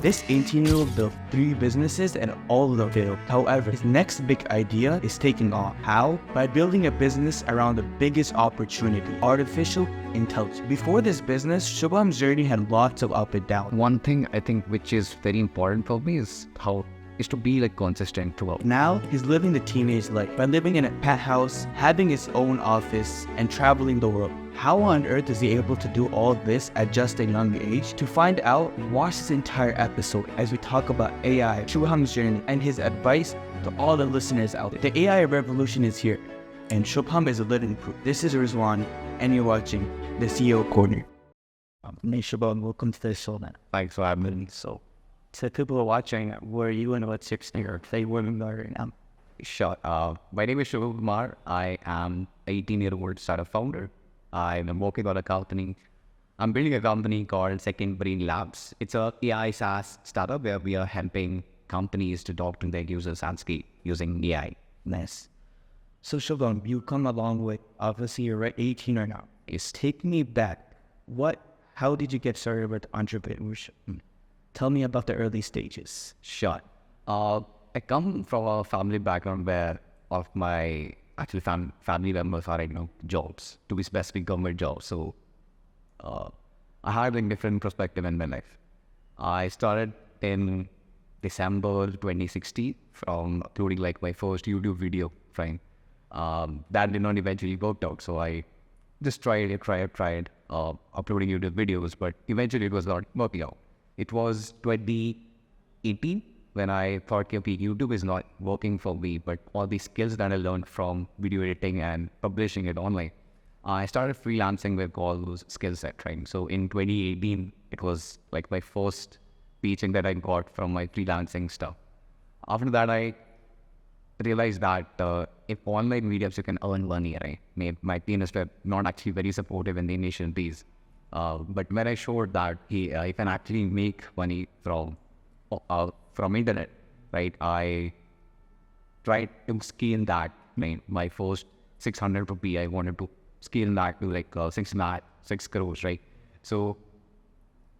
This 18-year-old built 3 businesses and all of them failed. However, his next big idea is taking off. How? By building a business around the biggest opportunity, artificial intelligence. Before this business, Shubham's journey had lots of up and down. One thing I think which is very important for me is to be like consistent throughout. Now, he's living the teenage life by living in a penthouse, having his own office, and traveling the world. How on earth is he able to do all this at just a young age? To find out, watch this entire episode as we talk about AI, Shubham's journey, and his advice to all the listeners out there. The AI revolution is here, and Shubham is a living proof. This is Rizwan, and you're watching the CEO Corner. Hey Shubham, welcome to the show, man. Thanks for having me. So people are watching, where are you and what's your sneaker? Say where we are right now. Sure. My name is Shubham Kumar. I am 18-year-old startup founder. I'm working on a company. I'm building a company called Second Brain Labs. It's a AI SaaS startup where we are helping companies to talk to their users and scale using AI. Nice. So Shubham, you come a long way. Obviously, you're 18 right now. It's take me back. How did you get started with entrepreneurship? Tell me about the early stages. Sure. I come from a family background where all of my family members are jobs, to be specific, government jobs. So I had a different perspective in my life. I started in December 2016 from uploading my first YouTube video, right? That did not eventually work out. So I just tried uploading YouTube videos, but eventually it was not working out. It was 2018 when I thought, okay, YouTube is not working for me, but all the skills that I learned from video editing and publishing it online, I started freelancing with all those skill sets, right? So in 2018, it was my first paycheck that I got from my freelancing stuff. After that, I realized that if online mediums you can earn money, right? My parents were not actually very supportive in the initial days. But when I showed that I can actually make money from internet, right? I tried to scale that. My first 600 rupee, I wanted to scale that to 6 crores, right? So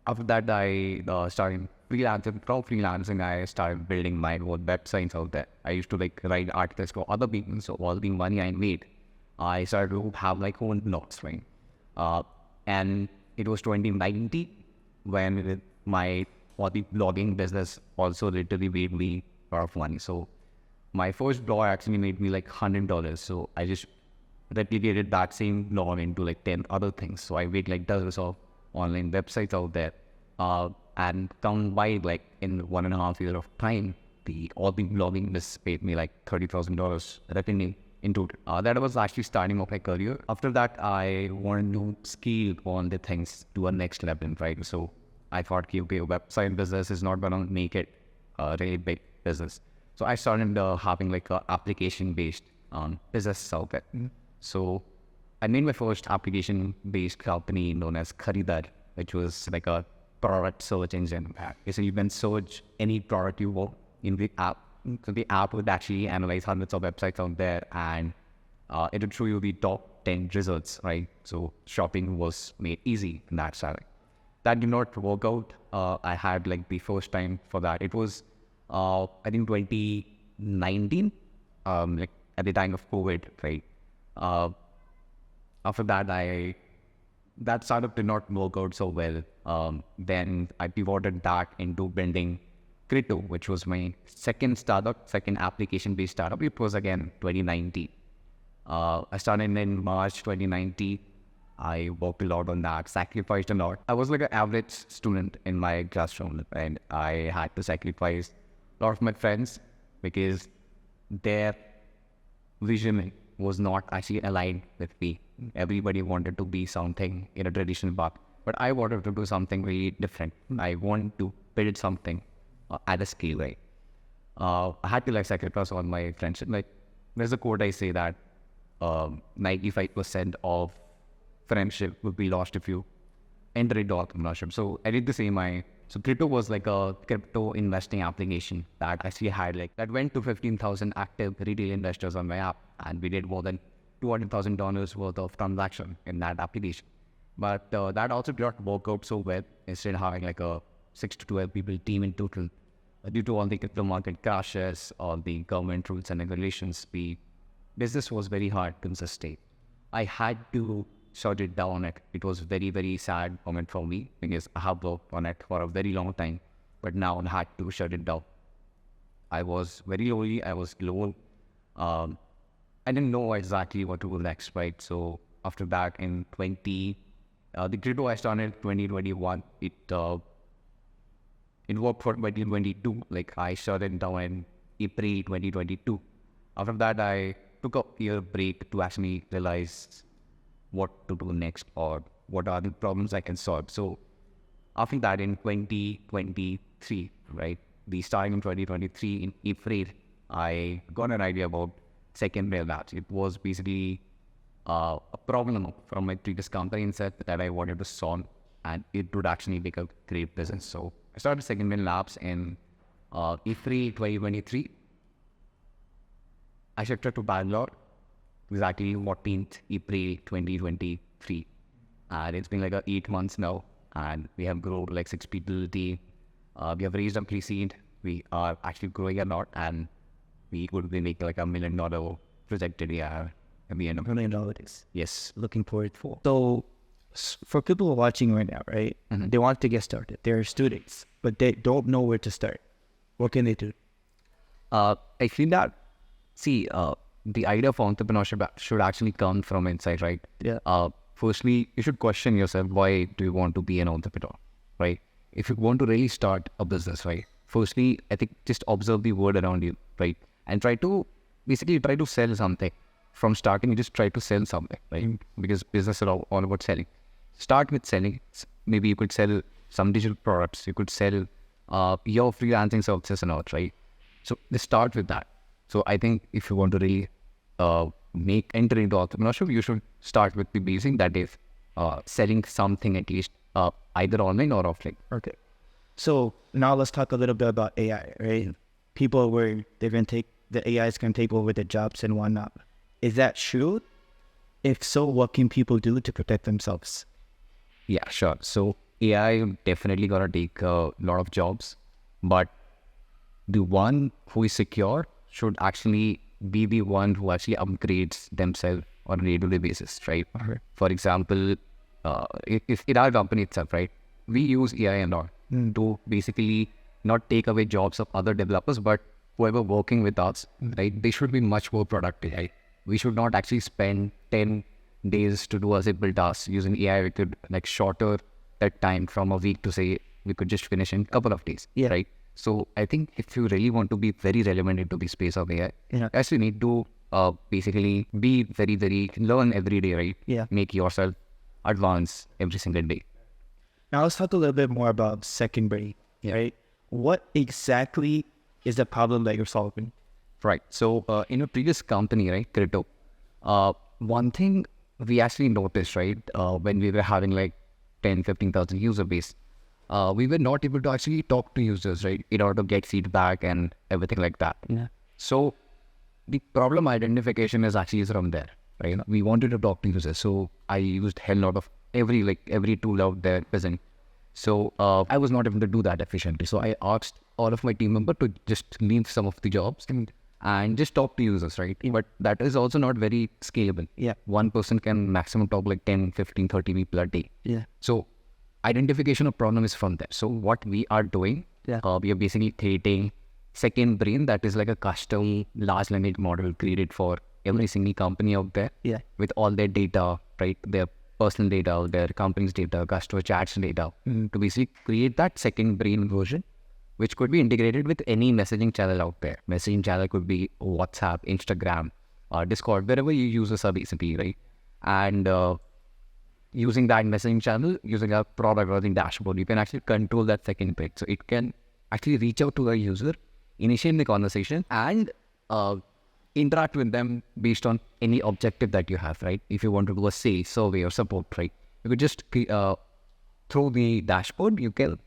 after that, I started freelancing. From freelancing, I started building my own websites out there. I used to write articles for other people. So all the money I made, I started to have my own blogs, right? And it was 2019 when my blogging business also literally made me a lot of money. So my first blog actually made me $100. So I just replicated that same blog into 10 other things. So I made dozens of online websites out there. And combined in 1.5 years of time, all the blogging business paid me $30,000 revenue into it. That was actually starting off my career. After that, I wanted to scale on the things to a next level, right? So I thought, okay, website business is not gonna make it a really big business. So I started having a application-based business out there. So I made my first application-based company known as Kharidar, which was a product search engine. So you can search any product you want in the app. So the app would actually analyze hundreds of websites out there and it would show you the top 10 results, right? So shopping was made easy in that side. That did not work out. I had the first time for that. It was, I think 2019, at the time of COVID, right? After that, that startup did not work out so well. Then I pivoted that into building Crypto, which was my second application-based startup. It was again 2019. I started in March 2019. I worked a lot on that, sacrificed a lot. I was an average student in my classroom, and I had to sacrifice a lot of my friends because their vision was not actually aligned with me. Everybody wanted to be something in a traditional path, but I wanted to do something really different. I wanted to build something at a scale, right? I had to sacrifice all my friendship. There's a quote I say that 95% of friendship would be lost if you enter into entrepreneurship. So I did the same. So crypto was a crypto investing application that actually had that went to 15,000 active retail investors on my app, and we did more than $200,000 worth of transaction in that application. But that also did not work out so well. Instead of having a 6 to 12 people team in total. Due to all the crypto market crashes, all the government rules and regulations, the business was very hard to sustain. I had to shut it down. It was very, very sad moment for me because I have worked on it for a very long time, but now I had to shut it down. I was very lonely. I was alone. I didn't know exactly what to do next, right? So after that, in the crypto I started in 2021, it worked for 2022. Like I shut it down in April 2022. After that, I took a year break to actually realize what to do next or what are the problems I can solve. So after that, in 2023, right, the starting in 2023 in April, I got an idea about secondary labs. It was basically a problem from my previous company and said that I wanted to solve, and it would actually make a great business. So I started secondary labs in April 2023. I shifted to Bangalore, exactly 14th April 2023. And it's been like 8 months now, and we have grown like 6 people team. We have raised a pre-seed. We are actually growing a lot, and we would be making like $1 million projected year at the end of $1 million. Yes. Looking forward for. So for people watching right now, right, they want to get started. They're students, but they don't know where to start. What can they do? I feel that, the idea of entrepreneurship should actually come from inside, right? Yeah. Firstly, you should question yourself, why do you want to be an entrepreneur, right? If you want to really start a business, right? Firstly, I think just observe the world around you, right? And try to sell something. From starting, you just try to sell something, right? Because business is all about selling. Start with selling. Maybe you could sell some digital products. You could sell your freelancing services and all, right? So just start with that. So I think if you want to really enter into entrepreneurship, you should start with the basic, that is selling something at least either online or offline. Okay. So now let's talk a little bit about AI, right? People are worried the AI is going to take over their jobs and whatnot. Is that true? If so, what can people do to protect themselves? Yeah, sure. So AI definitely gonna take a lot of jobs, but the one who is secure should actually be the one who actually upgrades themselves on a day-to-day basis, right? Okay. For example, if in our company itself, right, we use AI a lot to basically not take away jobs of other developers, but whoever working with us, right, they should be much more productive, right? We should not actually spend 10 days to do a simple task. Using AI, we could like shorter that time from a week to say we could just finish in a couple of days, right? So I think if you really want to be very relevant into the space of AI, you actually need to basically be very, learn every day, right? Yeah. Make yourself advance every single day. Now let's talk a little bit more about secondary, right? What exactly is the problem that you're solving? Right. So in a previous company, right, crypto, one thing we actually noticed, right, when we were having like 10, 15,000 user base, we were not able to actually talk to users, right, in order to get feedback and everything like that. Yeah. So the problem identification is actually from there, right? We wanted to talk to users. So I used hell lot of every tool out there present. So I was not able to do that efficiently. So I asked all of my team members to just leave some of the jobs and just talk to users, right? But that is also not very scalable. Yeah. One person can maximum talk like 10, 15, 30 people a day. Yeah. So identification of problem is from there. So what we are doing, we are basically creating second brain, that is like a custom large language model created for every single company out there with all their data, right? Their personal data, their company's data, customer chats data, to basically create that second brain version, which could be integrated with any messaging channel out there. Messaging channel could be WhatsApp, Instagram, Discord, wherever your users are basically, right? And using that messaging channel, using a product or the dashboard, you can actually control that second brain. So it can actually reach out to the user, initiate the conversation, and interact with them based on any objective that you have, right? If you want to do a sales survey or support, right, you could just through the dashboard, you can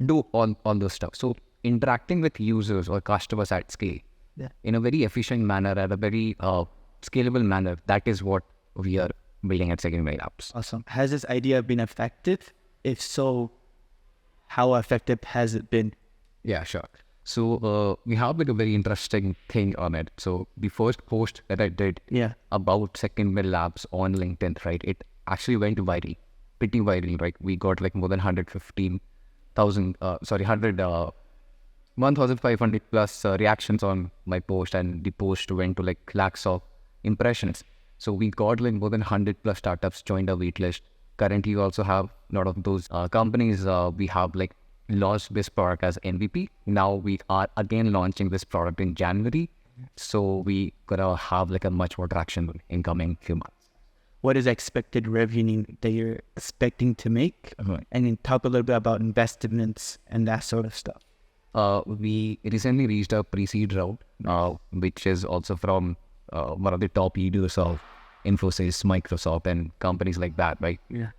do all those stuff. So interacting with users or customers at scale in a very efficient manner, at a very scalable manner, that is what we are building at Secondary Labs. Awesome. Has this idea been effective? If so, How effective has it been? Yeah, sure. So we have like a very interesting thing on it. So the first post that I did Yeah. about second mil labs on LinkedIn, right? It actually went viral, pretty viral, right? We got like more than 115,000, 1,500 plus reactions on my post, and the post went to like lakhs of impressions. So we got like more than 100 plus startups joined our waitlist. Currently, we also have a lot of those companies. We have like launched this product as MVP. Now we are again launching this product in January. So we gonna have like a much more traction in coming few months. What is expected revenue that you're expecting to make? And then talk a little bit about investments and that sort of stuff. We recently reached a pre-seed round, which is also from one of the top leaders of Infosys, Microsoft, and companies like that, right? Yeah.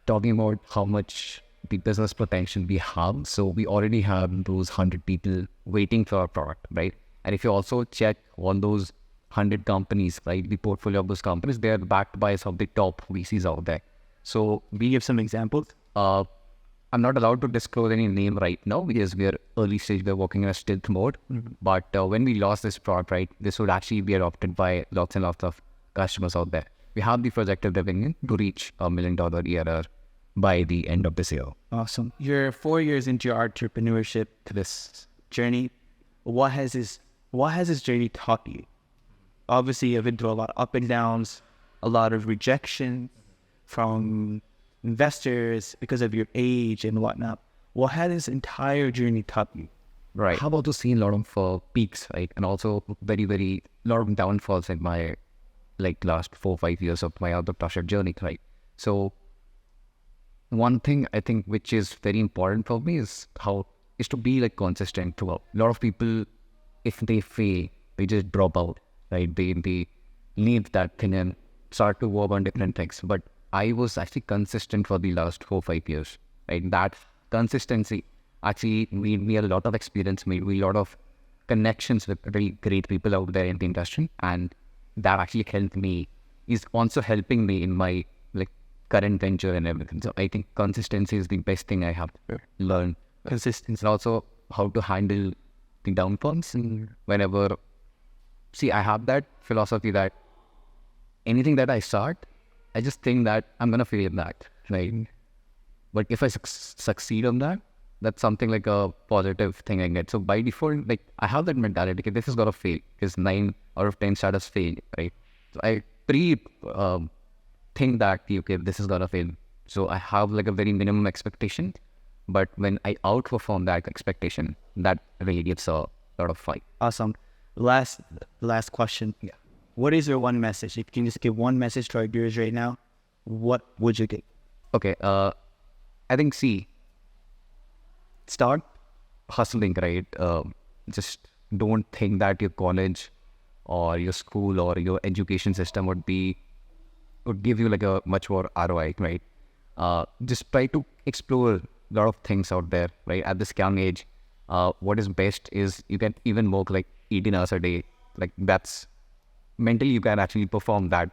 Talking about how much the business potential we have. So we already have those 100 people waiting for our product, right? And if you also check all those 100 companies, right, the portfolio of those companies, they are backed by some of the top VCs out there. So We give some examples. I'm not allowed to disclose any name right now because we are early stage, we're working in a stealth mode. But when we launch this product, right, this would actually be adopted by lots and lots of customers out there. We have the projected revenue to reach $1 million ARR by the end of this year. Awesome. You're 4 years into your entrepreneurship This, journey. What has this journey taught you? Obviously, you've been through a lot of up and downs, a lot of rejection from investors because of your age and whatnot. What has this entire journey taught you? right. How about to see a lot of peaks, right? And also very lot of downfalls in my like last 4-5 years of my entrepreneurship journey, right? So one thing I think which is very important for me is to be like consistent throughout. A lot of people, if they fail, they just drop out, right? They leave that thing and start to work on different things. But I was actually consistent for the last 4-5 years, right? That consistency actually made me a lot of experience, made me a lot of connections with really great people out there in the industry, and that actually helped me, is also helping me in my like current venture and everything. So I think consistency is the best thing I have learned. Consistency. And also how to handle the downfalls. And whenever, see, I have that philosophy that anything that I start, I just think that I'm going to fail at that, right? But if I succeed on that, that's something like a positive thing I get. So by default, like I have that mentality, okay, this is going to fail because 9 out of 10 startups fail, right? So I think that, okay, this is going to fail. So I have like a very minimum expectation. But when I outperform that expectation, that really gives a lot of fight. Awesome. Last question. Yeah. What is your one message? If you can just give one message to our viewers right now, what would you give? Okay. I think, start hustling, right? Just don't think that your college or your school or your education system would give you like a much more ROI, right? Just try to explore a lot of things out there, right? At this young age, what is best is you can even work like 18 hours a day. Like that's mentally you can actually perform that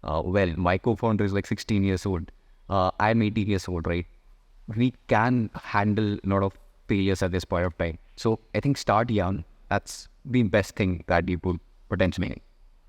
well. My co-founder is like 16 years old. I'm 18 years old, right? We can handle a lot of failures at this point of time. So I think start young. That's the best thing that you could potentially make.